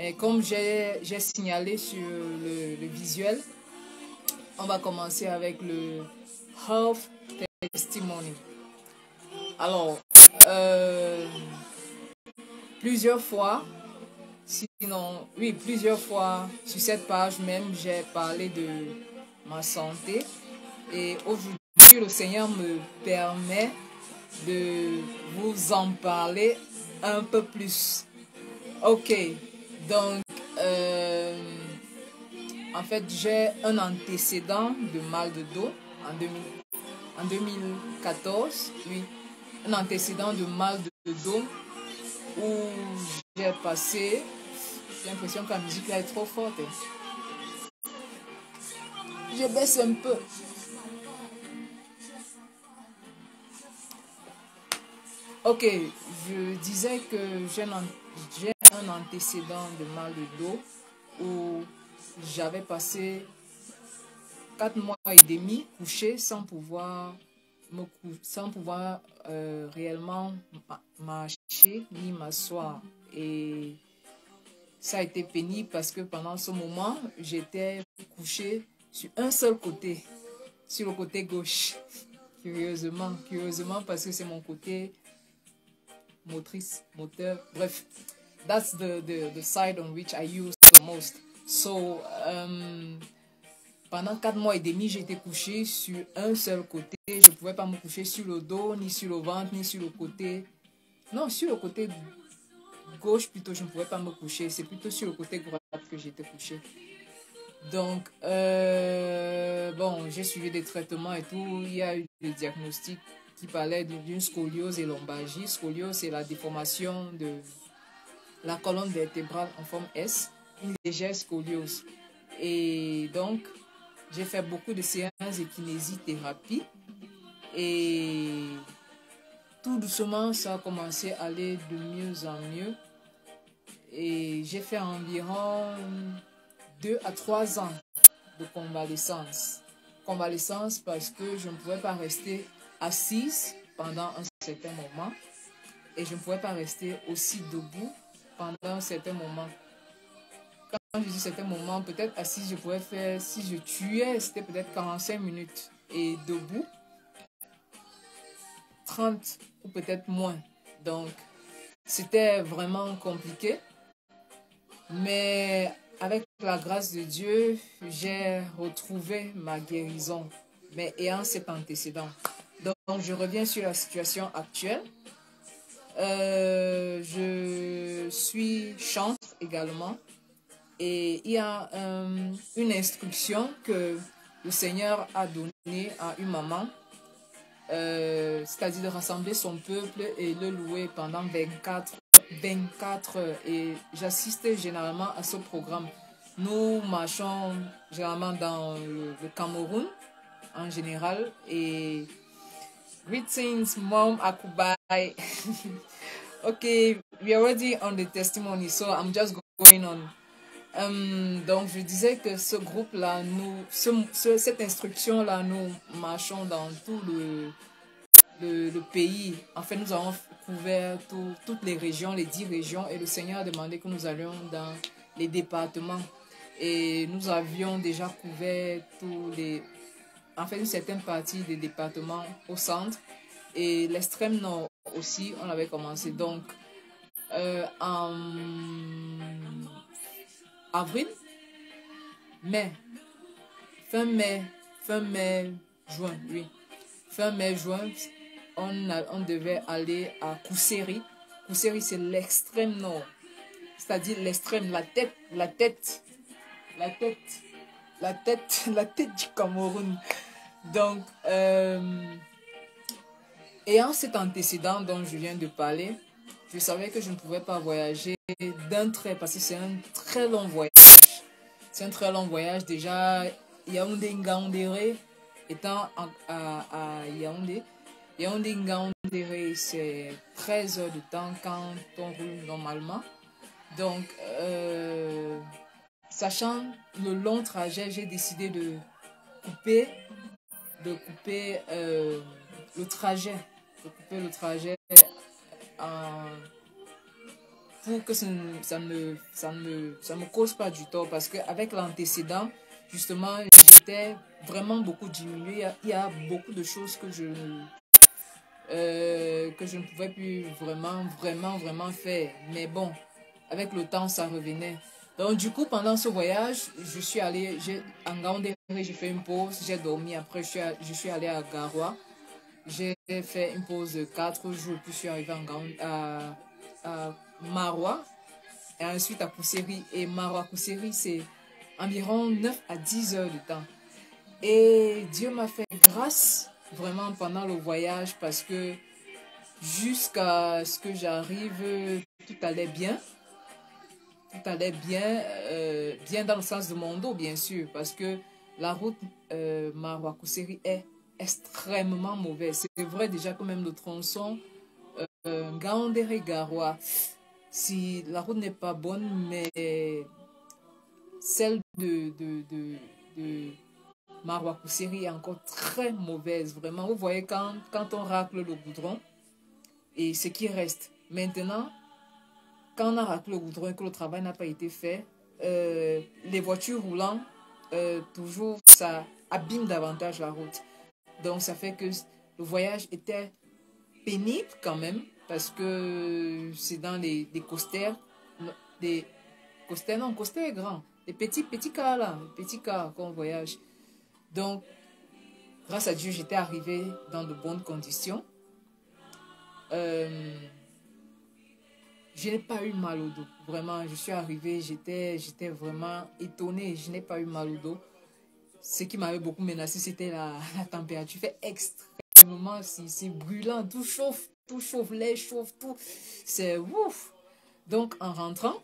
Et comme j'ai signalé sur le visuel, on va commencer avec le Health Testimony. Alors, plusieurs fois sur cette page même, j'ai parlé de ma santé. Et aujourd'hui, le Seigneur me permet de vous en parler un peu plus. Ok, donc, en fait, j'ai un antécédent de mal de dos en 2014, oui, un antécédent de mal de dos où j'ai passé, j'ai l'impression que la musique là est trop forte. Je baisse un peu. Ok, je disais que j'ai un antécédent de mal de dos où j'avais passé 4 mois et demi couché sans pouvoir réellement marcher ni m'asseoir. Et ça a été pénible parce que pendant ce moment, j'étais couché sur un seul côté, sur le côté gauche. Curieusement parce que c'est mon côté moteur. Bref, that's the side on which I use the most. So, pendant 4 mois et demi, j'étais couché sur un seul côté. Je ne pouvais pas me coucher sur le dos, ni sur le ventre, ni sur le côté. Non, sur le côté gauche plutôt, je ne pouvais pas me coucher. C'est plutôt sur le côté droit que j'étais couché. Donc, bon, j'ai suivi des traitements et tout. Il y a eu des diagnostics qui parlaient d'une scoliose et lombalgie. Scoliose, c'est la déformation de la colonne vertébrale en forme S, une légère scoliose. Et donc, j'ai fait beaucoup de séances de kinésithérapie et tout doucement, ça a commencé à aller de mieux en mieux. Et j'ai fait environ 2 à 3 ans de convalescence. Convalescence parce que je ne pouvais pas rester assise pendant un certain moment et je ne pouvais pas rester aussi debout pendant un certain moment. Quand je dis certain moment, peut-être assise, je pouvais faire, si je tuais, c'était peut-être 45 minutes et debout, 30 ou peut-être moins. Donc, c'était vraiment compliqué. Mais avec la grâce de Dieu, j'ai retrouvé ma guérison, mais ayant cet antécédent. Donc, je reviens sur la situation actuelle. Je suis chantre également. Et il y a une instruction que le Seigneur a donnée à une maman, c'est-à-dire de rassembler son peuple et le louer pendant 24 heures. Et j'assiste généralement à ce programme. Nous marchons généralement dans le Cameroun en général. Et greetings, Mom Akubai. Okay, we are already on the testimony, so I'm just going on. Donc, je disais que ce groupe-là, cette instruction-là, nous marchons dans tout le pays. En fait, nous avons couvert toutes les régions, les 10 régions, et le Seigneur a demandé que nous allions dans les départements. Et nous avions déjà couvert une certaine partie des départements au centre, et l'extrême nord aussi, on avait commencé. Donc, en avril, fin mai, juin, oui. Fin mai, juin, on devait aller à Kousséri. Kousséri, c'est l'extrême nord. C'est-à-dire l'extrême, la tête du Cameroun. Donc, ayant cet antécédent dont je viens de parler, je savais que je ne pouvais pas voyager d'un trait parce que c'est un très long voyage. C'est un très long voyage. Déjà, Yaoundé-Ngaoundéré, étant à Yaoundé. Yaoundé-Ngaoundéré, c'est 13 heures de temps quand on roule normalement. Donc, sachant le long trajet, j'ai décidé de couper le trajet. En pour que ça me cause pas du tort. Parce qu'avec l'antécédent, justement, j'étais vraiment beaucoup diminuée. Il y a beaucoup de choses que je ne pouvais plus vraiment faire. Mais bon, avec le temps, ça revenait. Donc, du coup, pendant ce voyage, je suis allée en Gaoundéré, j'ai fait une pause, j'ai dormi. Après, je suis allée à Garoua. J'ai fait une pause de 4 jours, puis je suis arrivée à Maroua, et ensuite à Kousséri. Et Maroua-Kousséri, c'est environ 9 à 10 heures de temps. Et Dieu m'a fait grâce vraiment pendant le voyage parce que jusqu'à ce que j'arrive, tout allait bien. Tout allait bien, bien dans le sens de mon dos, bien sûr, parce que la route Maroua-Kousséri est extrêmement mauvaise. C'est vrai déjà que même le tronçon Gaoundéré-Garoua, si la route n'est pas bonne, mais celle de Maroua-Kousséri est encore très mauvaise, vraiment. Vous voyez quand on racle le goudron et ce qui reste. Maintenant, quand on a raclé le goudron et que le travail n'a pas été fait, les voitures roulant, toujours, ça abîme davantage la route. Donc, ça fait que le voyage était pénible quand même, parce que c'est dans des coasters, des coasters, non, coasters grands, des petits cars là, petits cars qu'on voyage. Donc, grâce à Dieu, j'étais arrivée dans de bonnes conditions. Je n'ai pas eu mal au dos. Vraiment, je suis arrivée, j'étais vraiment étonnée. Je n'ai pas eu mal au dos. Ce qui m'avait beaucoup menacé, c'était la température. Il fait extrêmement, c'est brûlant, tout chauffe, l'air chauffe, tout. C'est ouf. Donc, en rentrant,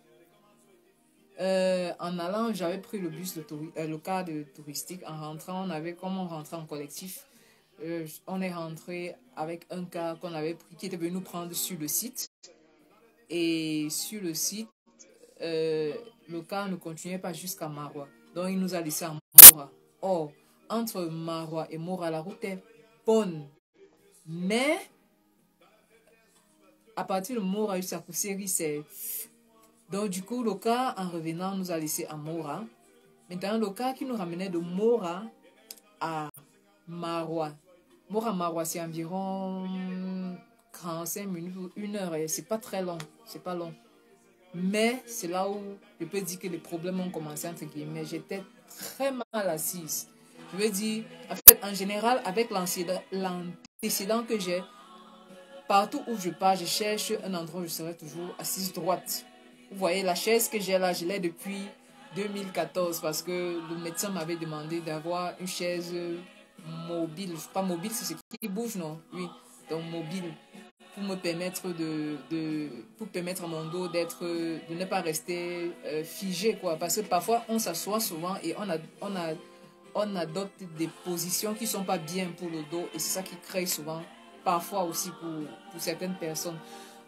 en allant, j'avais pris le bus le car de touristique. En rentrant, comme on rentrait en collectif, on est rentré avec un car qu'on avait pris, qui était venu nous prendre sur le site. Et sur le site, le car ne continuait pas jusqu'à Maroua. Donc, il nous a laissé à Moura. Or, entre Maroua et Moura, la route est bonne. Mais, à partir de Moura jusqu'à Kousséri, c'est... Donc, du coup, le car, en revenant, nous a laissé à Moura. Maintenant, le car qui nous ramenait de Moura à Maroua. Moura-Maroua, c'est environ 45 minutes ou 1 heure. Et c'est pas très long. C'est pas long. Mais c'est là où je peux dire que les problèmes ont commencé, entre guillemets. J'étais très mal assise. Je veux dire, en fait, en général, avec l'antécédent que j'ai, partout où je pars, je cherche un endroit où je serai toujours assise droite. Vous voyez, la chaise que j'ai là, je l'ai depuis 2014 parce que le médecin m'avait demandé d'avoir une chaise mobile. Pas mobile, c'est ce qui bouge, non? Oui, donc mobile. Pour me permettre pour permettre à mon dos de ne pas rester figé, quoi. Parce que parfois, on s'assoit souvent et on adopte des positions qui ne sont pas bien pour le dos. Et c'est ça qui crée souvent, parfois aussi pour certaines personnes.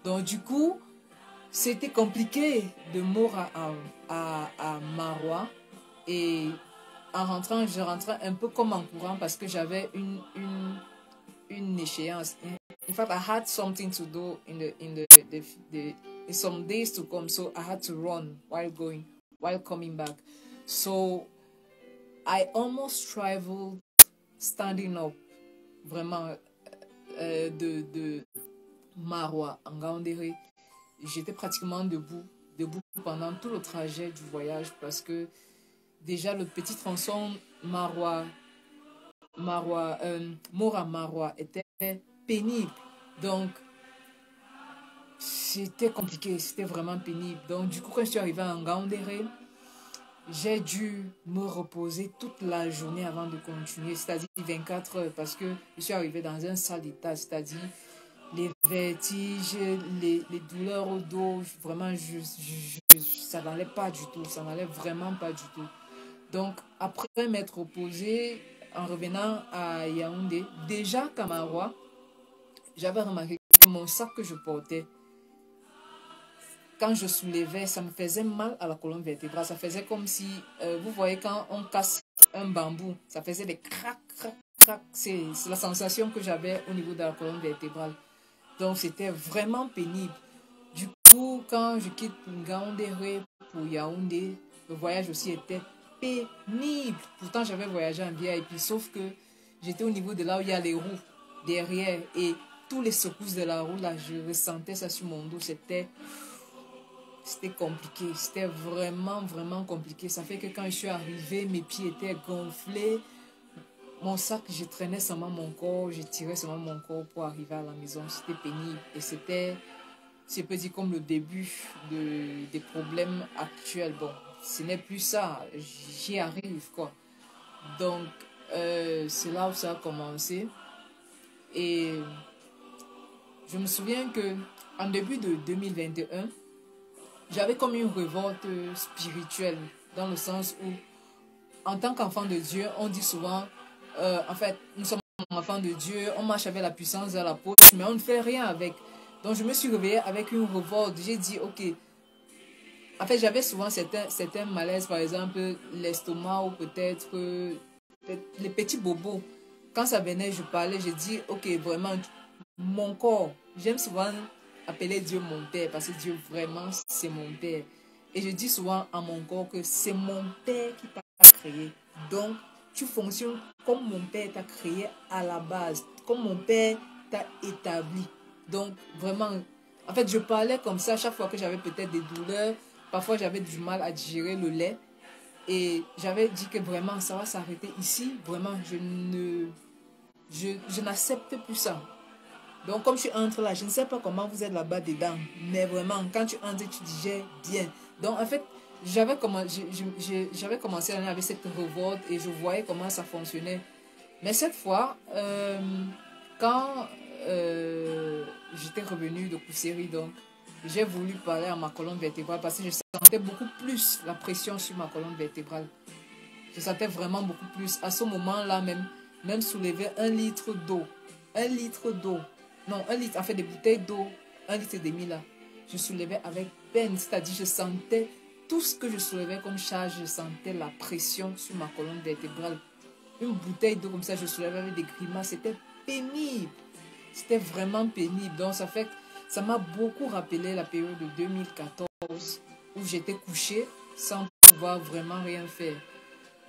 Donc, du coup, c'était compliqué de Moura à Maroua. Et en rentrant, je rentrais un peu comme en courant parce que j'avais une échéance. In fact, I had something to do in some days to come, so I had to run while coming back. So I almost traveled standing up, vraiment, de Maroua en Gaoundéré. J'étais pratiquement debout pendant tout le trajet du voyage parce que déjà le petit tronçon Moura-Maroua était pénible. Donc, c'était compliqué, c'était vraiment pénible. Donc, du coup, quand je suis arrivée en Gaoundéré, j'ai dû me reposer toute la journée avant de continuer, c'est-à-dire 24 heures, parce que je suis arrivée dans un sale état, c'est-à-dire les vertiges, les douleurs au dos, vraiment, ça n'allait pas du tout, ça n'allait vraiment pas du tout. Donc, après m'être reposée, en revenant à Yaoundé, déjà qu'à Maroua, j'avais remarqué que mon sac que je portais, quand je soulevais, ça me faisait mal à la colonne vertébrale. Ça faisait comme si, vous voyez, quand on casse un bambou, ça faisait des crac, crac, crac. C'est la sensation que j'avais au niveau de la colonne vertébrale. Donc, c'était vraiment pénible. Du coup, quand je quitte Ngaoundéré pour Yaoundé, le voyage aussi était pénible. Pourtant, j'avais voyagé en VIP, sauf que j'étais au niveau de là où il y a les roues derrière et tous les secousses de la roue, là, je ressentais ça sur mon dos. C'était compliqué. C'était vraiment, vraiment compliqué. Ça fait que quand je suis arrivée, mes pieds étaient gonflés. Mon sac, je traînais seulement mon corps, je tirais seulement mon corps pour arriver à la maison. C'était pénible et c'était, je peux dire, comme le début des problèmes actuels. Bon, ce n'est plus ça, j'y arrive, quoi. Donc, c'est là où ça a commencé. Et je me souviens que en début de 2021, j'avais comme une révolte spirituelle, dans le sens où, en tant qu'enfant de Dieu, on dit souvent, en fait, nous sommes enfants de Dieu, on marche avec la puissance à la poche, mais on ne fait rien avec. Donc, je me suis réveillée avec une révolte. J'ai dit, ok. En fait, j'avais souvent certains malaises, par exemple, l'estomac ou peut-être les petits bobos. Quand ça venait, je parlais, j'ai dit, ok, vraiment, mon corps, j'aime souvent appeler Dieu mon père, parce que Dieu, vraiment, c'est mon père. Et je dis souvent à mon corps que c'est mon père qui t'a créé. Donc, tu fonctionnes comme mon père t'a créé à la base, comme mon père t'a établi. Donc, vraiment, en fait, je parlais comme ça chaque fois que j'avais peut-être des douleurs. Parfois, j'avais du mal à digérer le lait. Et j'avais dit que vraiment, ça va s'arrêter ici. Vraiment, je n'accepte plus ça. Donc, comme je entre là, je ne sais pas comment vous êtes là-bas dedans. Mais vraiment, quand tu entres, tu digères bien. Donc, en fait, j'avais commencé l'année avec cette révolte et je voyais comment ça fonctionnait. Mais cette fois, quand j'étais revenue de Kousséri, donc, j'ai voulu parler à ma colonne vertébrale parce que je sentais beaucoup plus la pression sur ma colonne vertébrale. Je sentais vraiment beaucoup plus. À ce moment-là, même soulever 1 litre d'eau. 1 litre d'eau. Non, 1 litre, en fait, des bouteilles d'eau. 1,5 litre là. Je soulevais avec peine. C'est-à-dire, je sentais tout ce que je soulevais comme charge. Je sentais la pression sur ma colonne vertébrale. Une bouteille d'eau comme ça, je soulevais avec des grimaces. C'était pénible. C'était vraiment pénible. Donc, ça m'a beaucoup rappelé la période de 2014 où j'étais couchée sans pouvoir vraiment rien faire.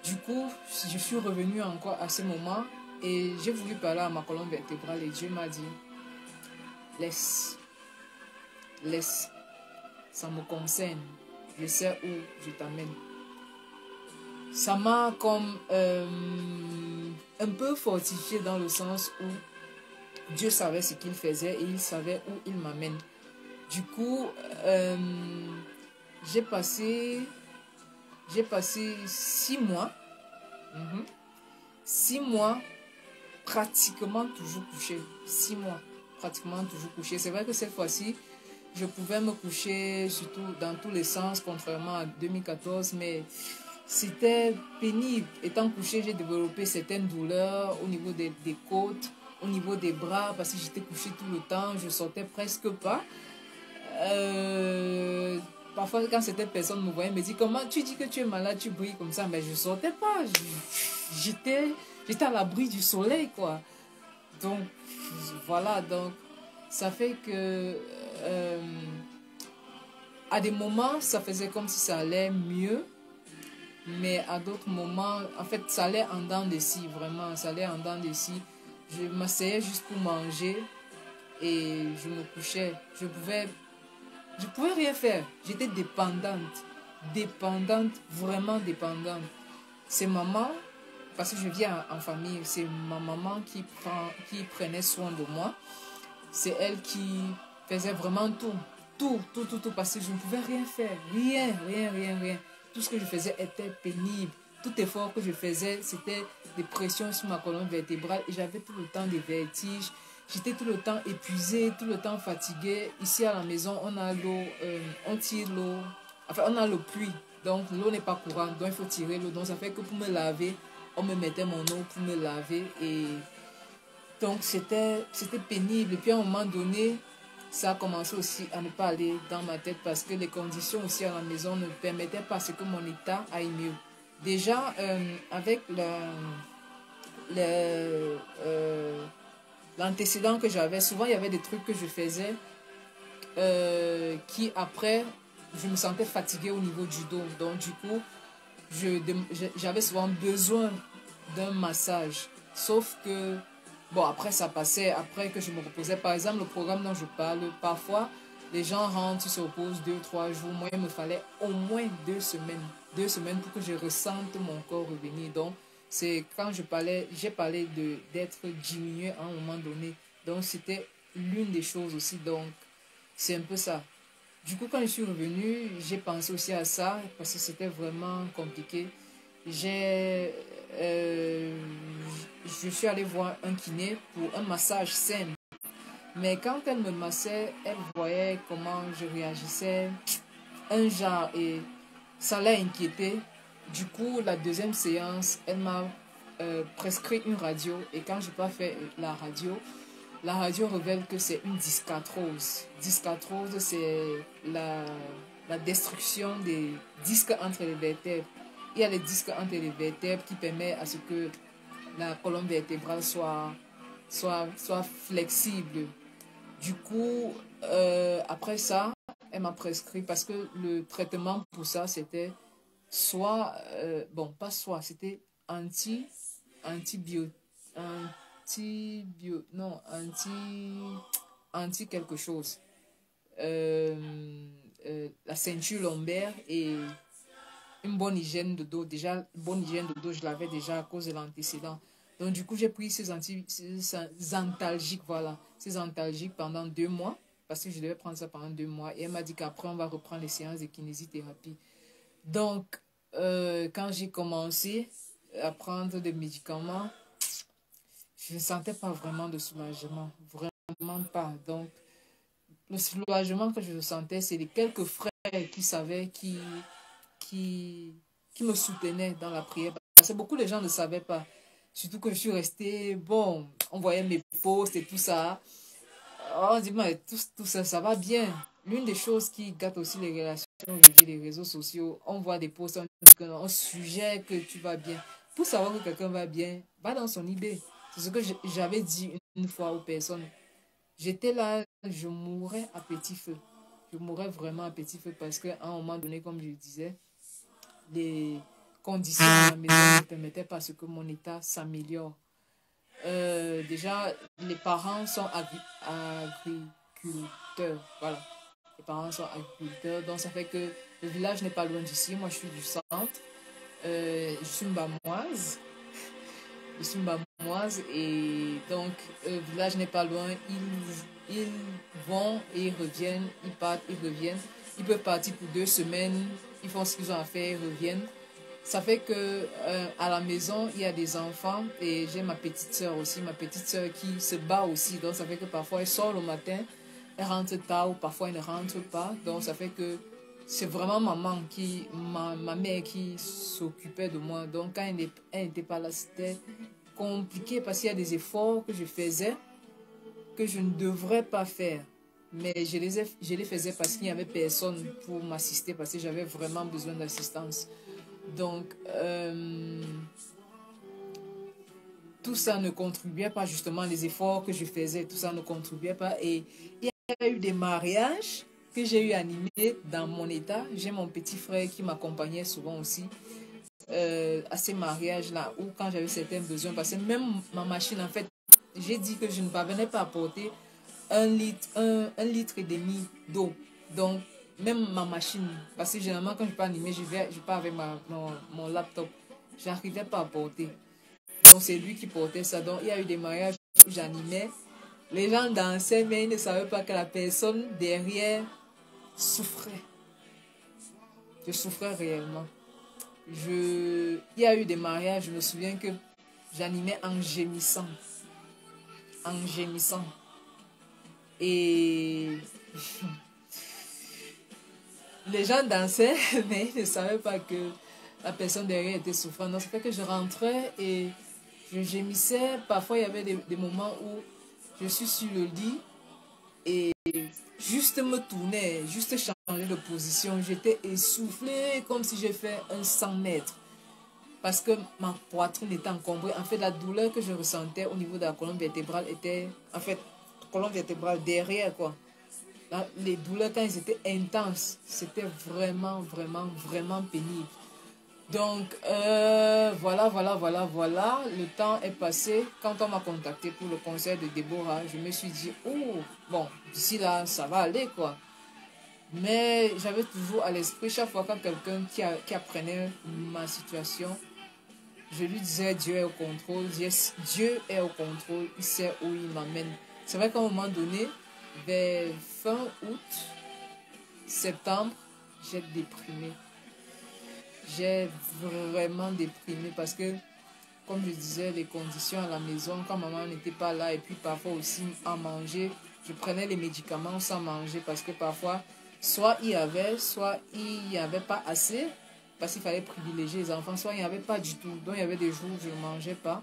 Du coup, je suis revenue encore à ce moment et j'ai voulu parler à ma colonne vertébrale et Dieu m'a dit, laisse, ça me concerne, je sais où je t'amène. Ça m'a comme un peu fortifié dans le sens où Dieu savait ce qu'il faisait et il savait où il m'amène. Du coup, j'ai passé 6 mois. 6 mois pratiquement toujours couché. 6 mois pratiquement toujours couché. C'est vrai que cette fois-ci, je pouvais me coucher surtout dans tous les sens, contrairement à 2014, mais c'était pénible. Étant couché, j'ai développé certaines douleurs au niveau des côtes, au niveau des bras, parce que j'étais couché tout le temps, je sortais presque pas. Parfois, quand certaines personnes me voyaient, me disent, comment tu dis que tu es malade, tu brilles comme ça, mais je sortais pas. J'étais à l'abri du soleil, quoi. Donc, voilà, donc, ça fait que à des moments, ça faisait comme si ça allait mieux, mais à d'autres moments, en fait, ça allait en dents de scie, vraiment, ça allait en dents de scie. Je m'asseyais juste pour manger et je me couchais. Je pouvais rien faire. J'étais dépendante, vraiment dépendante. C'est maman, parce que je viens en famille, c'est ma maman qui prenait soin de moi. C'est elle qui faisait vraiment tout, parce que je ne pouvais rien faire. Rien. Tout ce que je faisais était pénible. Tout effort que je faisais, c'était des pressions sur ma colonne vertébrale et j'avais tout le temps des vertiges. J'étais tout le temps épuisée, tout le temps fatiguée. Ici à la maison, on a l'eau, on tire l'eau. Enfin, on a le puits, donc l'eau n'est pas courante, donc il faut tirer l'eau. Donc ça fait que pour me laver, on me mettait mon eau pour me laver. Et donc c'était pénible. Et puis à un moment donné, ça a commencé aussi à ne pas aller dans ma tête parce que les conditions aussi à la maison ne permettaient pas ce que mon état aille mieux. Déjà, avec l'antécédent que j'avais, souvent il y avait des trucs que je faisais qui après, je me sentais fatiguée au niveau du dos. Donc du coup, j'avais souvent besoin d'un massage. Sauf que, bon, après ça passait, après que je me reposais. Par exemple, le programme dont je parle, parfois, les gens rentrent, ils se reposent 2, 3 jours. Moi, il me fallait au moins 2 semaines. 2 semaines pour que je ressente mon corps revenir. Donc, c'est quand j'ai parlé d'être diminué à un moment donné. Donc, c'était l'une des choses aussi. Donc, c'est un peu ça. Du coup, quand je suis revenue, j'ai pensé aussi à ça parce que c'était vraiment compliqué. J'ai, euh, je suis allée voir un kiné pour un massage simple. Mais quand elle me massait, elle voyait comment je réagissais, un genre, et ça l'a inquiété. Du coup, la deuxième séance, elle m'a prescrit une radio. Et quand je n'ai pas fait la radio révèle que c'est une discarthrose. Discarthrose, c'est la destruction des disques entre les vertèbres. Il y a les disques entre les vertèbres qui permettent à ce que la colonne vertébrale soit flexible. Du coup, après ça, elle m'a prescrit parce que le traitement pour ça, c'était soit, bon, pas soit, c'était antibio, non, anti quelque chose. La ceinture lombaire et une bonne hygiène de dos. Déjà, bonne hygiène de dos, je l'avais déjà à cause de l'antécédent. Donc, du coup, j'ai pris ces antalgiques, voilà, ces antalgiques pendant 2 mois, parce que je devais prendre ça pendant 2 mois. Et elle m'a dit qu'après, on va reprendre les séances de kinésithérapie. Donc, quand j'ai commencé à prendre des médicaments, je ne sentais pas vraiment de soulagement, vraiment pas. Donc, le soulagement que je sentais, c'est les quelques frères qui savaient, qui, qui me soutenaient dans la prière. Parce que beaucoup de gens ne savaient pas. Surtout que je suis restée, bon, on voyait mes posts et tout ça. On dit, mais tout ça, ça va bien. L'une des choses qui gâte aussi les relations aujourd'hui, les réseaux sociaux, on voit des posts, on dit qu'on suggère que tu vas bien. Pour savoir que quelqu'un va bien, va dans son idée. C'est ce que j'avais dit une fois aux personnes. J'étais là, je mourais à petit feu. Je mourais vraiment à petit feu parce qu'à un moment donné, comme je disais, les conditions à la maison ne permettaient pas ce que mon état s'améliore. Déjà, les parents sont agriculteurs. Voilà. Les parents sont agriculteurs. Donc, ça fait que le village n'est pas loin d'ici. Moi, je suis du centre. Je suis mbamoise. Je suis mbamoise. Et donc, le village n'est pas loin. Ils vont et ils reviennent. Ils partent, ils reviennent. Ils peuvent partir pour 2 semaines. Ils font ce qu'ils ont à faire, ils reviennent. Ça fait que à la maison, il y a des enfants et j'ai ma petite soeur aussi, ma petite soeur qui se bat aussi. Donc ça fait que parfois elle sort le matin, elle rentre tard ou parfois elle ne rentre pas. Donc ça fait que c'est vraiment ma mère qui s'occupait de moi. Donc quand elle n'était pas là, c'était compliqué parce qu'il y a des efforts que je faisais que je ne devrais pas faire. Mais je les faisais parce qu'il n'y avait personne pour m'assister, parce que j'avais vraiment besoin d'assistance. Donc, tout ça ne contribuait pas, justement, les efforts que je faisais, tout ça ne contribuait pas. Et il y a eu des mariages que j'ai eu animés dans mon état. J'ai mon petit frère qui m'accompagnait souvent aussi à ces mariages-là, où quand j'avais certains besoins, parce que même ma machine, en fait, j'ai dit que je ne parvenais pas à porter 1,5 litre d'eau. Donc, même ma machine, parce que généralement, quand je peux animer, je pars avec mon laptop. Je n'arrivais pas à porter. Donc, c'est lui qui portait ça. Donc, il y a eu des mariages où j'animais. Les gens dansaient, mais ils ne savaient pas que la personne derrière souffrait. Je souffrais réellement. Il y a eu des mariages, je me souviens que j'animais en gémissant. En gémissant. Et les gens dansaient, mais ils ne savaient pas que la personne derrière était souffrante. Donc, ça fait que je rentrais et je gémissais. Parfois, il y avait des moments où je suis sur le lit et juste me tournais, juste changer de position. J'étais essoufflée comme si j'ai fait un 100 mètres. Parce que ma poitrine était encombrée. En fait, la douleur que je ressentais au niveau de la colonne vertébrale était, en fait, colonne vertébrale derrière, quoi. Les douleurs, quand elles étaient intenses, c'était vraiment, vraiment, vraiment pénible. Donc, voilà. Le temps est passé. Quand on m'a contacté pour le concert de Déborah, je me suis dit, oh, bon, d'ici là, ça va aller, quoi. Mais j'avais toujours à l'esprit, chaque fois quand quelqu'un qui apprenait ma situation, je lui disais, Dieu est au contrôle, Dieu est au contrôle, il sait où il m'amène. C'est vrai qu'à un moment donné, vers fin août, septembre, j'ai déprimé. J'ai vraiment déprimé parce que, comme je disais, les conditions à la maison, quand maman n'était pas là, et puis parfois aussi à manger, je prenais les médicaments sans manger parce que parfois, soit il y avait, soit il n'y avait pas assez, parce qu'il fallait privilégier les enfants, soit il n'y avait pas du tout. Donc il y avait des jours où je ne mangeais pas.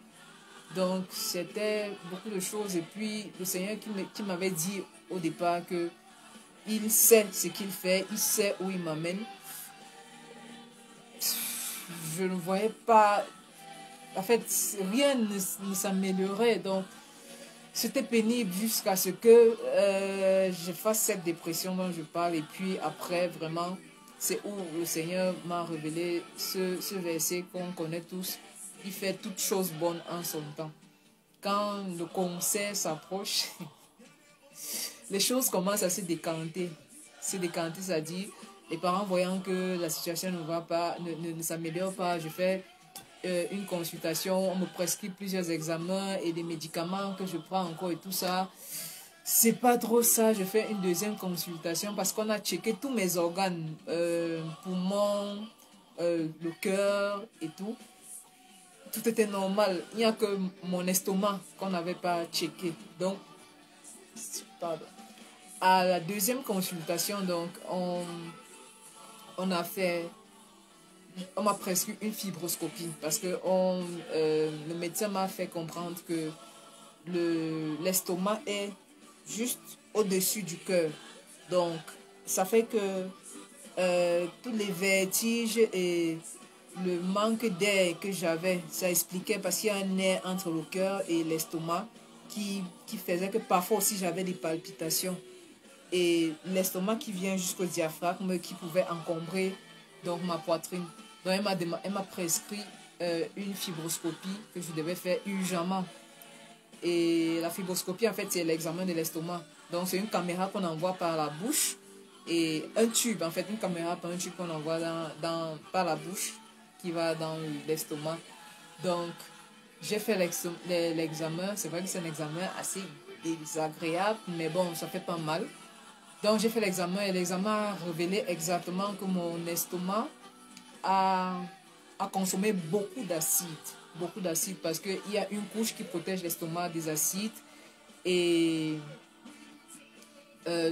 Donc c'était beaucoup de choses. Et puis le Seigneur qui m'avait dit au départ que il sait ce qu'il fait, il sait où il m'amène. Je ne voyais pas, en fait, rien ne s'améliorait. Donc, c'était pénible jusqu'à ce que je fasse cette dépression dont je parle. Et puis après, vraiment, c'est où le Seigneur m'a révélé ce verset qu'on connaît tous. Il fait toutes choses bonnes en son temps. Quand le concert s'approche, les choses commencent à se décanter. Se décanter, c'est-à-dire les parents voyant que la situation ne va pas, ne s'améliore pas, je fais une consultation, on me prescrit plusieurs examens et des médicaments que je prends encore et tout ça. C'est pas trop ça, je fais une deuxième consultation parce qu'on a checké tous mes organes, poumons, le cœur et tout. Tout était normal. Il n'y a que mon estomac qu'on n'avait pas checké. Donc, pardon. À la deuxième consultation, donc, on a fait, on m'a prescrit une fibroscopie parce que le médecin m'a fait comprendre que l'estomac est juste au-dessus du cœur. Donc, ça fait que tous les vertiges et le manque d'air que j'avais, ça expliquait parce qu'il y a un nerf entre le cœur et l'estomac qui faisait que parfois aussi j'avais des palpitations. Et l'estomac qui vient jusqu'au diaphragme qui pouvait encombrer donc ma poitrine. Donc elle m'a prescrit une fibroscopie que je devais faire urgemment. Et la fibroscopie, en fait, c'est l'examen de l'estomac. Donc, c'est une caméra qu'on envoie par la bouche et un tube, en fait, une caméra par un tube qu'on envoie par la bouche qui va dans l'estomac. Donc, j'ai fait l'examen. C'est vrai que c'est un examen assez désagréable, mais bon, ça fait pas mal. Donc, j'ai fait l'examen et l'examen a révélé exactement que mon estomac a consommé beaucoup d'acide. Beaucoup d'acide parce qu'il y a une couche qui protège l'estomac des acides et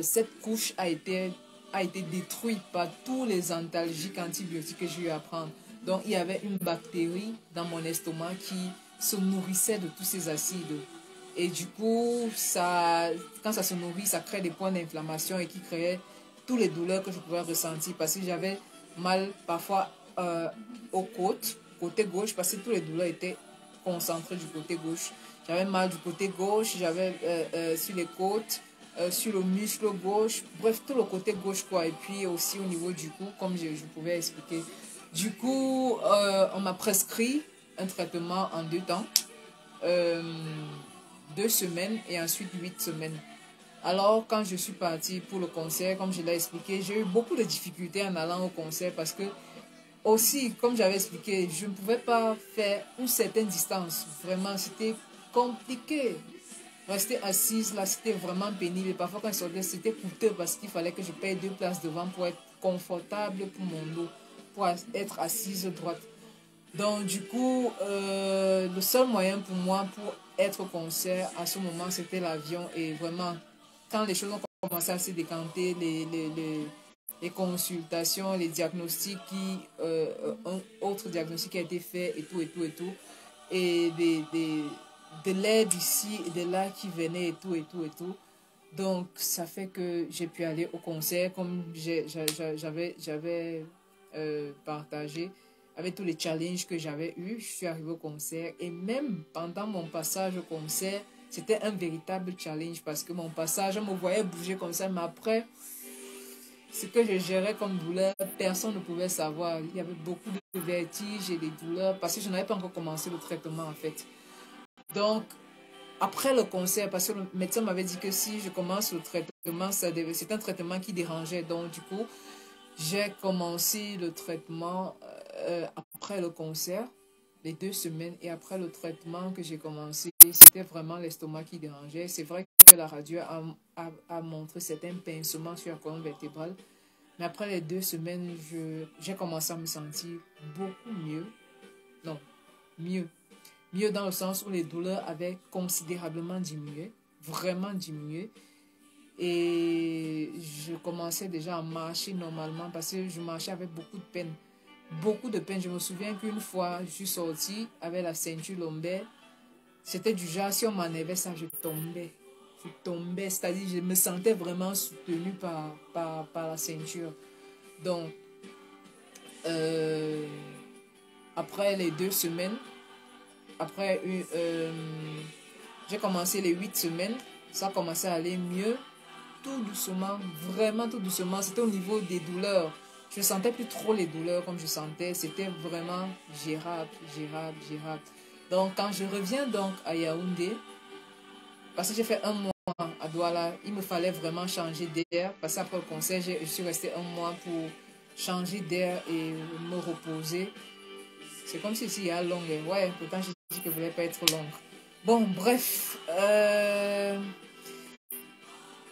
cette couche a été détruite par tous les antalgiques antibiotiques que j'ai eu à prendre. Donc, il y avait une bactérie dans mon estomac qui se nourrissait de tous ces acides. Et du coup, quand ça se nourrit, ça crée des points d'inflammation et qui créait toutes les douleurs que je pouvais ressentir parce que j'avais mal parfois aux côtes, côté gauche, parce que toutes les douleurs étaient concentrées du côté gauche. J'avais mal du côté gauche, j'avais sur les côtes, sur le muscle gauche, bref, tout le côté gauche, quoi. Et puis aussi au niveau du cou, comme je pouvais expliquer. Du coup, on m'a prescrit un traitement en 2 temps. 2 semaines et ensuite 8 semaines. Alors, quand je suis partie pour le concert, comme je l'ai expliqué, j'ai eu beaucoup de difficultés en allant au concert parce que, aussi, comme j'avais expliqué, je ne pouvais pas faire une certaine distance. Vraiment, c'était compliqué. Rester assise, là, c'était vraiment pénible. Et parfois, quand je sortais, c'était coûteux parce qu'il fallait que je paye 2 places devant pour être confortable pour mon dos, pour être assise droite. Donc, du coup, le seul moyen pour moi pour être au concert à ce moment, c'était l'avion. Et vraiment, quand les choses ont commencé à se décanter, les consultations, les diagnostics, un autre diagnostic a été fait et tout, et tout, et tout. Et de l'aide ici et de là qui venait et tout, et tout, et tout. Donc, ça fait que j'ai pu aller au concert comme j'avais partagé avec tous les challenges que j'avais eus. Je suis arrivée au concert et même pendant mon passage au concert, c'était un véritable challenge parce que mon passage, on me voyait bouger comme ça, mais après, ce que je gérais comme douleur, personne ne pouvait savoir. Il y avait beaucoup de vertiges et des douleurs parce que je n'avais pas encore commencé le traitement en fait. Donc, après le concert, parce que le médecin m'avait dit que si je commence le traitement, c'est un traitement qui dérangeait. Donc, du coup, j'ai commencé le traitement après le concert, les 2 semaines. Et après le traitement que j'ai commencé, c'était vraiment l'estomac qui dérangeait. C'est vrai que la radio a montré certains pincements sur la colonne vertébrale. Mais après les 2 semaines, j'ai commencé à me sentir beaucoup mieux. Non, mieux. Mieux dans le sens où les douleurs avaient considérablement diminué, vraiment diminué. Et je commençais déjà à marcher normalement parce que je marchais avec beaucoup de peine. Beaucoup de peine. Je me souviens qu'une fois, je suis sortie avec la ceinture lombaire. C'était du genre, si on m'enlevait ça, je tombais. Je tombais, c'est-à-dire je me sentais vraiment soutenue par la ceinture. Donc, après les 2 semaines, j'ai commencé les 8 semaines, ça a commencé à aller mieux, tout doucement, vraiment tout doucement. C'était au niveau des douleurs. Je ne sentais plus trop les douleurs comme je sentais. C'était vraiment gérable. Donc, quand je reviens donc à Yaoundé, parce que j'ai fait 1 mois à Douala, il me fallait vraiment changer d'air. Parce qu'après le concert, je suis restée 1 mois pour changer d'air et me reposer. C'est comme si il y a longue. Ouais, pourtant j'ai dit que je ne voulais pas être longue. Bon, bref.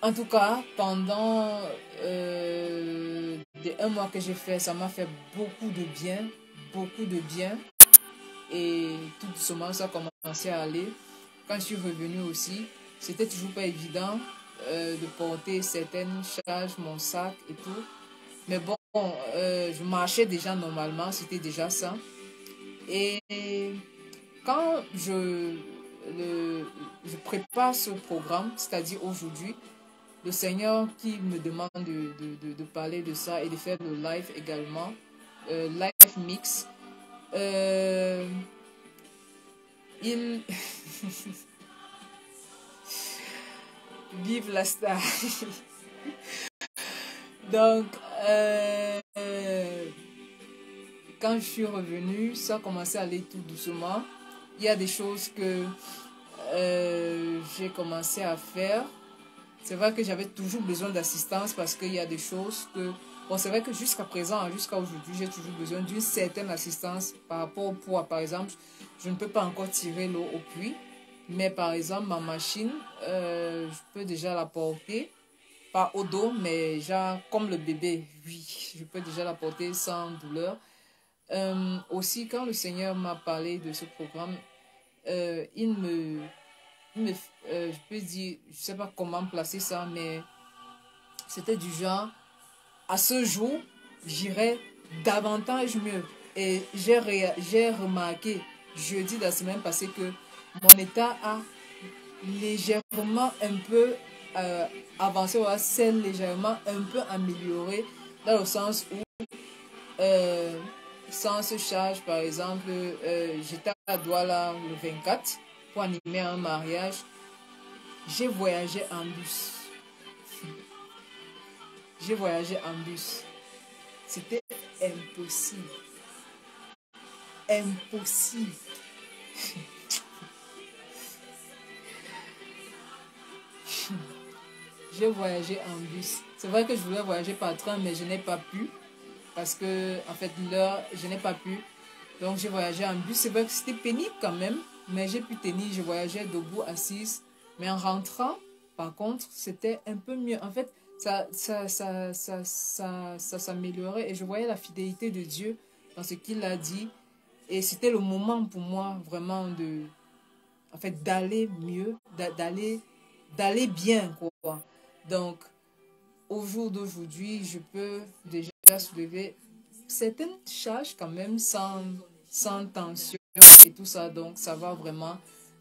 En tout cas, pendant les 1 mois que j'ai fait, ça m'a fait beaucoup de bien. Beaucoup de bien. Et tout doucement, ça a commencé à aller. Quand je suis revenue aussi, c'était toujours pas évident de porter certaines charges, mon sac et tout. Mais bon, je marchais déjà normalement, c'était déjà ça. Et quand je prépare ce programme, c'est-à-dire aujourd'hui, le Seigneur qui me demande de parler de ça et de faire le live également, live mix, il... Vive la star. Donc, quand je suis revenue, ça a commencé à aller tout doucement. Il y a des choses que j'ai commencé à faire. C'est vrai que j'avais toujours besoin d'assistance parce qu'il y a des choses que... Bon, c'est vrai que jusqu'à présent, jusqu'à aujourd'hui, j'ai toujours besoin d'une certaine assistance par rapport au poids. Par exemple, je ne peux pas encore tirer l'eau au puits. Mais par exemple, ma machine, je peux déjà la porter. Pas au dos, mais genre comme le bébé. Oui, je peux déjà la porter sans douleur. Aussi, quand le Seigneur m'a parlé de ce programme, je peux dire, je sais pas comment placer ça, mais c'était du genre, à ce jour, j'irai davantage mieux. Et j'ai remarqué jeudi de la semaine passée que mon état a légèrement un peu avancé, ou s'est légèrement un peu amélioré, dans le sens où sans ce charge, par exemple, j'étais à Douala le 24 pour animer un mariage. J'ai voyagé en bus. J'ai voyagé en bus. C'était impossible. Impossible. J'ai voyagé en bus. C'est vrai que je voulais voyager par train, mais je n'ai pas pu. Parce que, en fait, l'heure, je n'ai pas pu. Donc, j'ai voyagé en bus. C'est vrai que c'était pénible quand même. Mais j'ai pu tenir. Je voyageais debout, assise. Mais en rentrant, par contre, c'était un peu mieux. En fait, ça s'améliorait. Et je voyais la fidélité de Dieu dans ce qu'il a dit. Et c'était le moment pour moi, vraiment, d'aller mieux, d'aller bien, quoi. Donc, au jour d'aujourd'hui, je peux déjà soulever certaines charges quand même sans tension et tout ça. Donc, ça va vraiment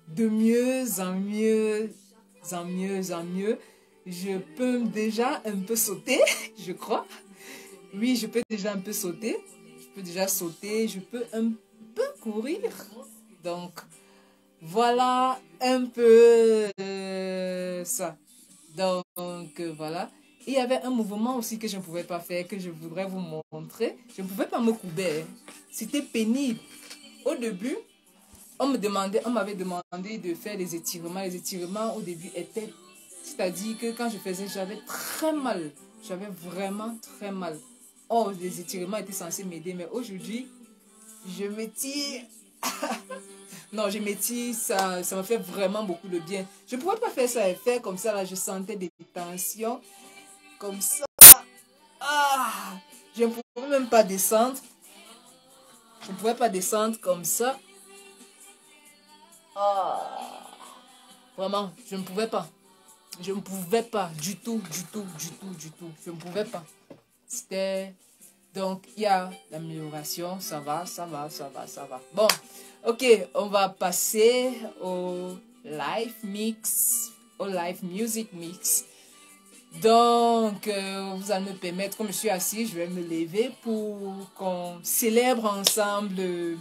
de mieux en mieux, en mieux. Je peux déjà un peu sauter, je crois. Oui, je peux déjà un peu sauter. Je peux déjà sauter, je peux un peu courir. Donc, Voilà un peu ça. Donc, voilà. Il y avait un mouvement aussi que je ne pouvais pas faire, que je voudrais vous montrer. Je ne pouvais pas me courber. Hein. C'était pénible. Au début, on m'avait demandé de faire des étirements. Les étirements au début étaient, c'est-à-dire que quand je faisais, j'avais très mal. J'avais vraiment très mal. Oh, les étirements étaient censés m'aider, mais aujourd'hui, je m'étire. Non, je m'étire, ça me fait vraiment beaucoup de bien. Je ne pouvais pas faire ça et faire comme ça, là, je sentais des tensions, comme ça. Ah, je ne pouvais même pas descendre. Je ne pouvais pas descendre comme ça. Ah, vraiment, je ne pouvais pas. Je ne pouvais pas du tout, du tout, du tout, du tout. Je ne pouvais pas. C'était... Donc, il y a l'amélioration, ça va, ça va, ça va, ça va. Bon, ok, on va passer au live mix, au live music mix. Donc, vous allez me permettre, comme je suis assis, je vais me lever pour qu'on célèbre ensemble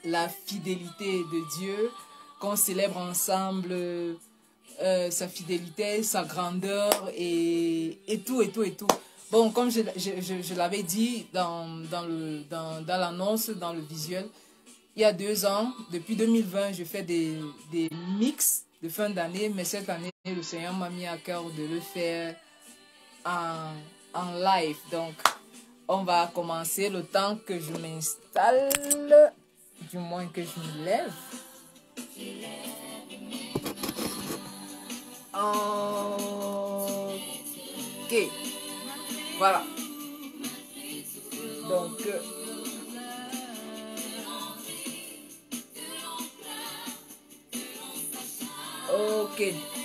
la fidélité de Dieu, qu'on célèbre ensemble sa fidélité, sa grandeur et tout, et tout, et tout. Bon, comme je l'avais dit dans l'annonce, dans le visuel, il y a 2 ans, depuis 2020, je fais des mix de fin d'année, mais cette année, le Seigneur m'a mis à cœur de le faire en live. Donc, on va commencer le temps que je m'installe, du moins que je me lève. Ok. Voilà. Donc, ok.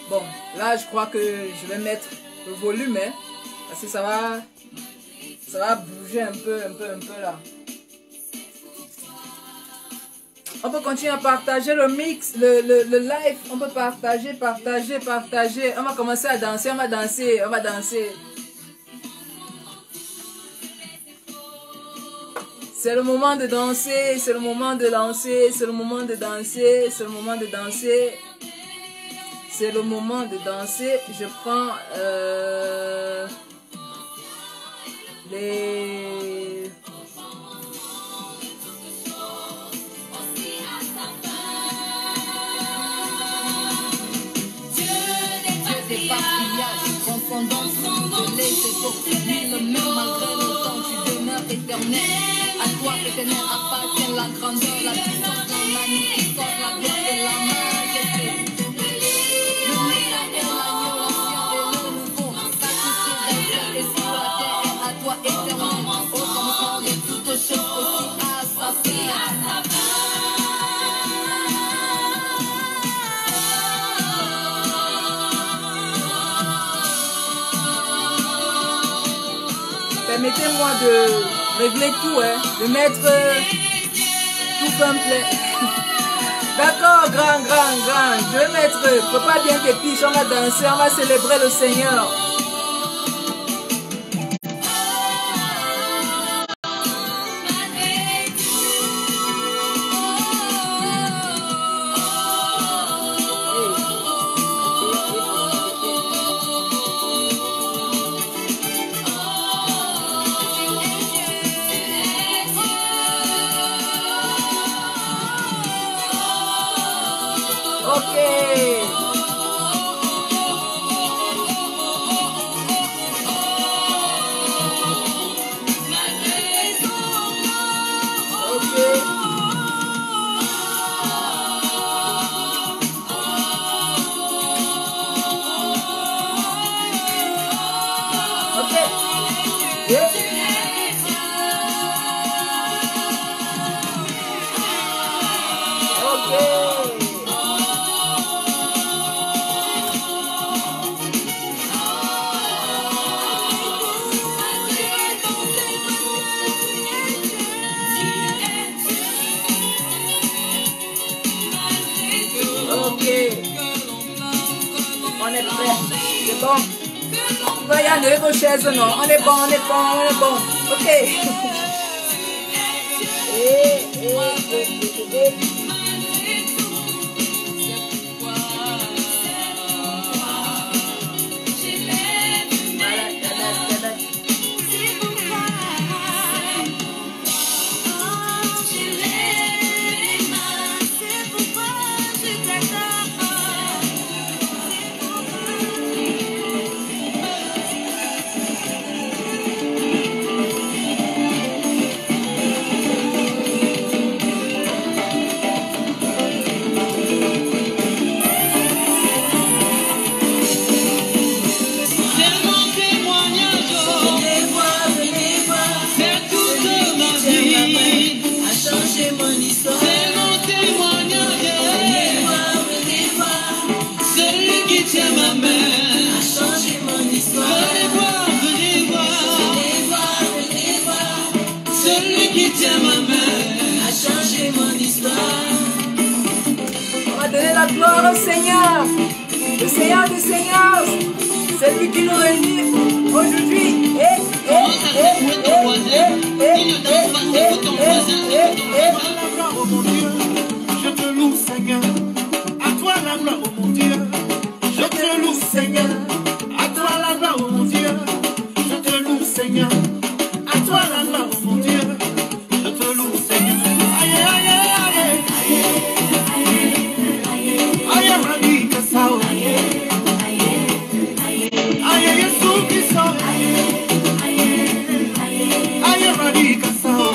Bon, là, je crois que je vais mettre le volume, hein, parce que ça va bouger un peu là. On peut continuer à partager le mix, le live. On peut partager. On va commencer à danser, on va danser. C'est le moment de danser, c'est le moment de danser, c'est le moment de danser, c'est le moment de danser. C'est le moment de danser. Je prends les... À toi, éternel, appartient la grandeur, la puissance, la magnificence, la gloire et la majesté. Le miracle, l'agneau, l'ancien et le nouveau, sacrifié d'un ciel et sur la terre, et à toi, éternel, au commencement de toutes choses, aussi à sa fin. Permettez-moi de régler tout, hein, de mettre tout complet. D'accord, grand. Je vais mettre, prépare bien tes piches, on va danser, on va célébrer le Seigneur. Vos chaises, non, on est bon. Ok. gloire au Seigneur. Le Seigneur des Seigneurs. C'est lui qui nous réunit aujourd'hui. Je te loue, Seigneur. À toi la gloire, oh mon Dieu. Je te loue, Seigneur. À toi la gloire, oh mon Dieu. Je te loue, Seigneur. À toi la gloire, oh mon Dieu. Je te loue, Seigneur. Aïe, aïe, aïe, aïe. Aïe, Rabbi Kassao. Aïe, Yesu Christo. Aïe, Rabbi Kassao.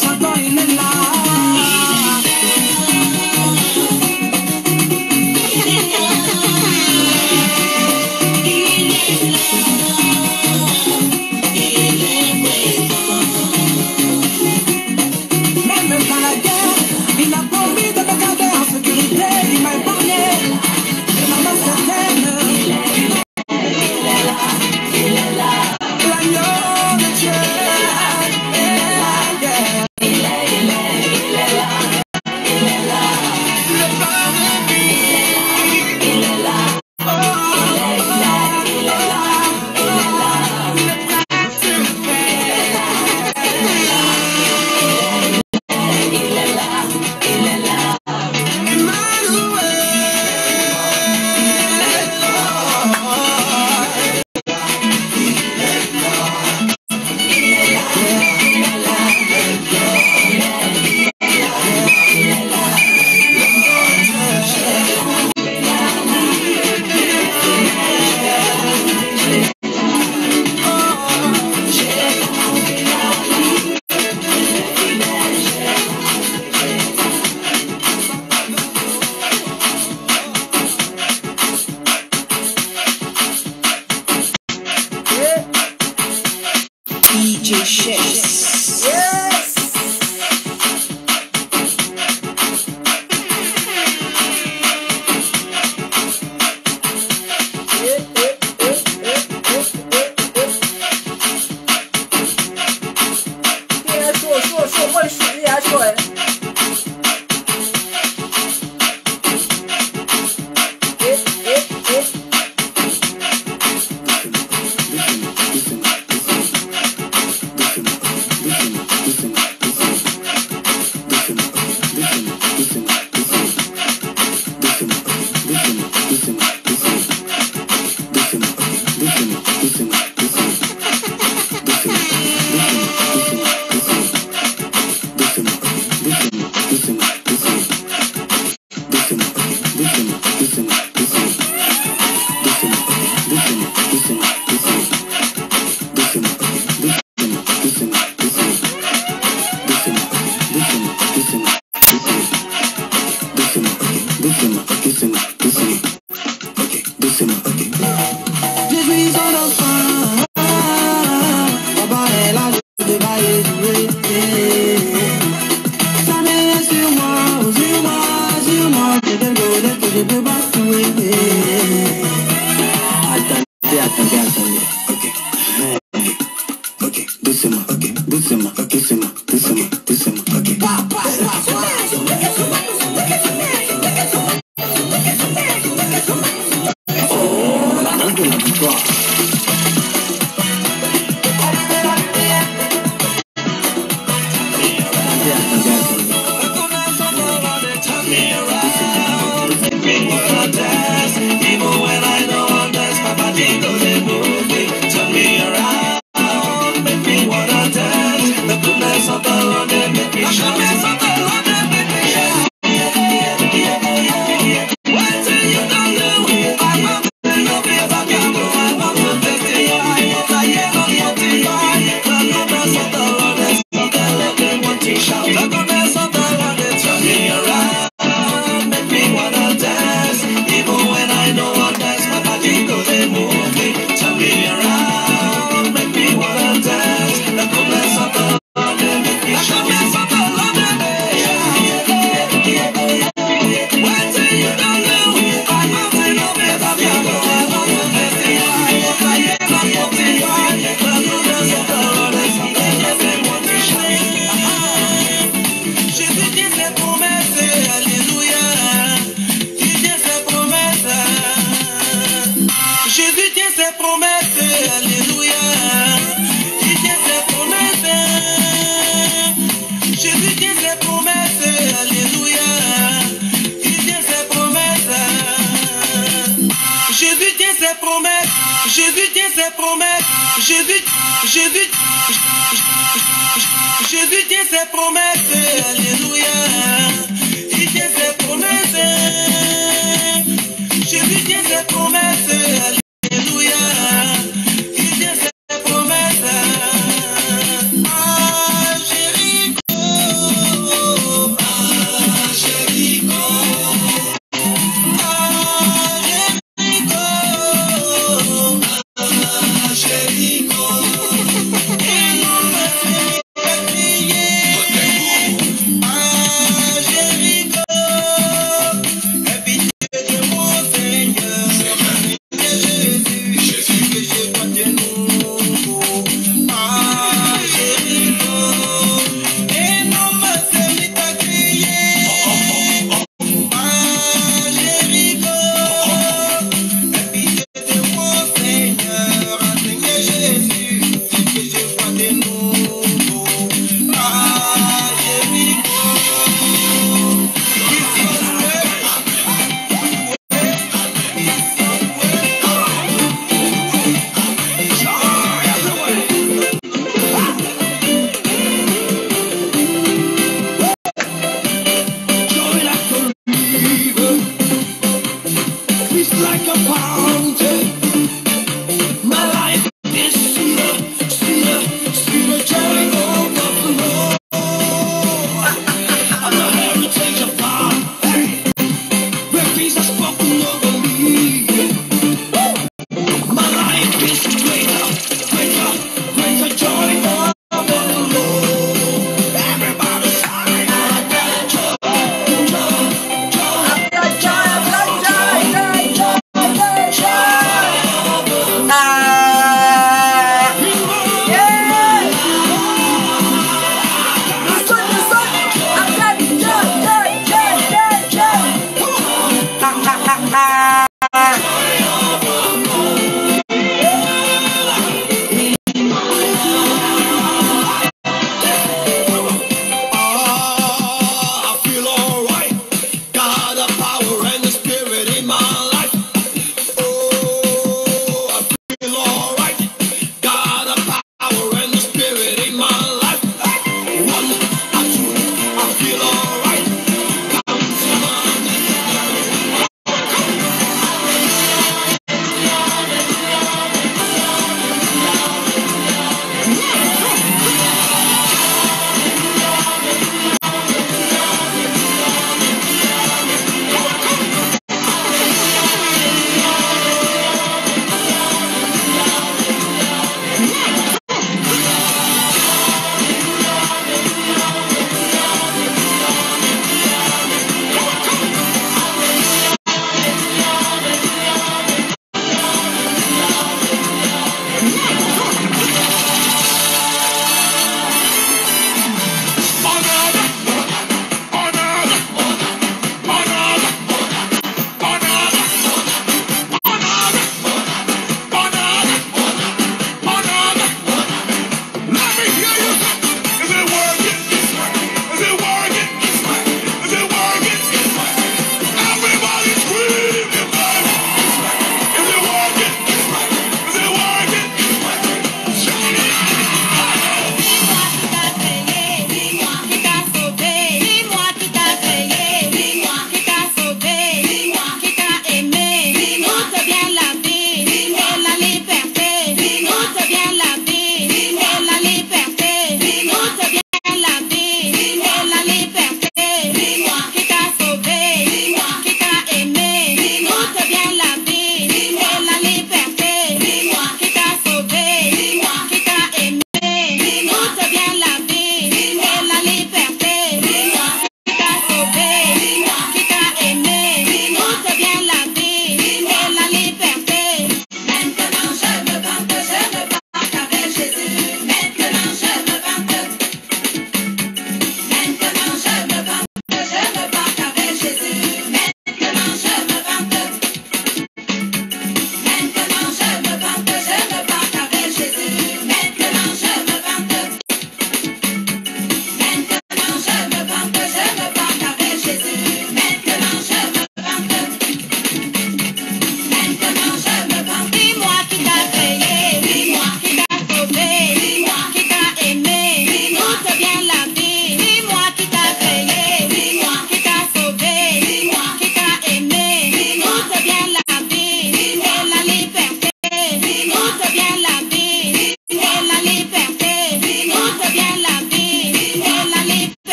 Chantons DJ Chess. Yes! Moi, je suis à chaud, hein. Jésus tient ses promesses, alléluia. Il tient ses promesses. Jésus tient ses promesses, alléluia. Il tient ses promesses. Ah, Jéricho, ah, Jéricho, ah, Jéricho, ah, Jéricho.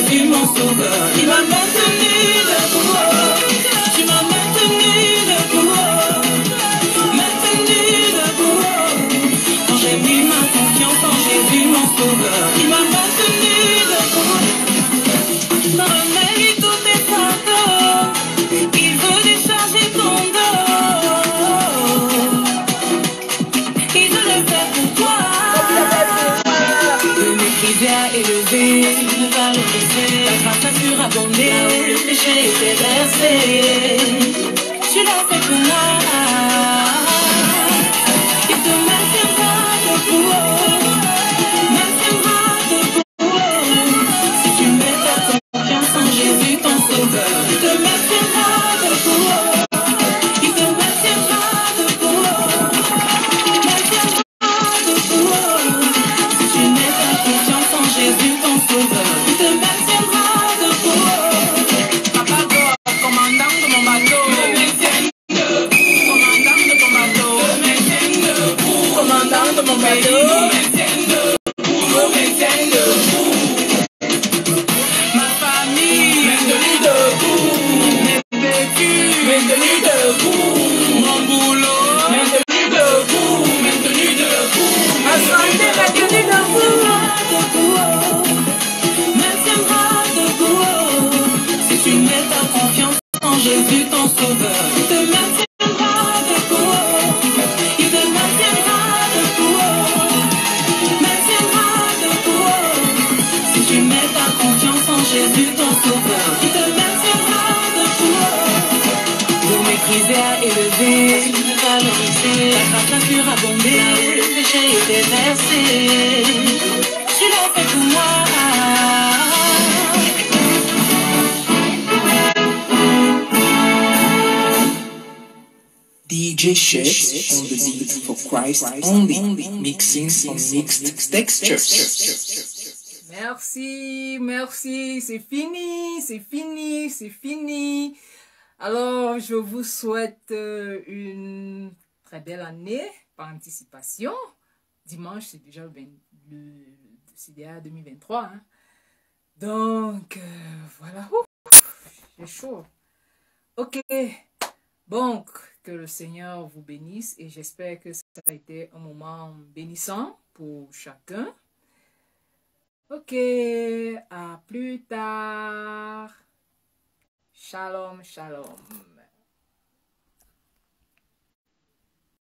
Jésus mon sauveur. Il m'a maintenu debout. Tu m'as maintenu debout. Maintenu debout. Quand j'ai mis ma confiance en Jésus mon sauveur. Il m'a maintenu debout. Remets-lui tous tes fardeaux. Il veut décharger ton dos. Il veut le faire pour toi. Le mépriser à élever, ne pas le laisser. La grâce a surabondé, là où le péché était versé. Tu l'as fait pour moi. Il te maintiendra debout. Maintiendra debout. Si tu mets ta confiance en Jésus ton sauveur, il te maintiendra debout. Il te maintiendra debout. Maintiendra debout. Si tu mets ta confiance en Jésus ton sauveur, il te maintiendra debout. Papa God, commandant de mon bateau, me maintiens debout. Commandant de ton bateau, me maintiens debout. Commandant de mon bateau, me maintiens debout. Me maintiens debout. Ma famille, maintenu debout. Mes vécus, maintenu debout. Mon boulot, maintenu debout. Maintenu debout. Ma santé, maintenu debout. Maintiendra debout. Si tu mets ta confiance en Jésus ton sauveur, il te maintiendra debout. Il te maintiendra debout. Maintiendra debout. Si tu mets ta confiance en Jésus ton sauveur, il te maintiendra debout. Pour mépriser à élever, ne valoriser, la grâce a surabondé, là où le péché était versé. Tu l'as fait pour moi. DJ Shex on the beat for Christ only, mixing on mixed textures. Merci, merci, c'est fini, c'est fini, c'est fini. Alors, je vous souhaite une très belle année par anticipation. Dimanche, c'est déjà c'est déjà 2023. Hein. Donc, voilà. J'ai chaud. Ok. Donc, que le Seigneur vous bénisse et j'espère que ça a été un moment bénissant pour chacun. Ok, à plus tard. Shalom, shalom.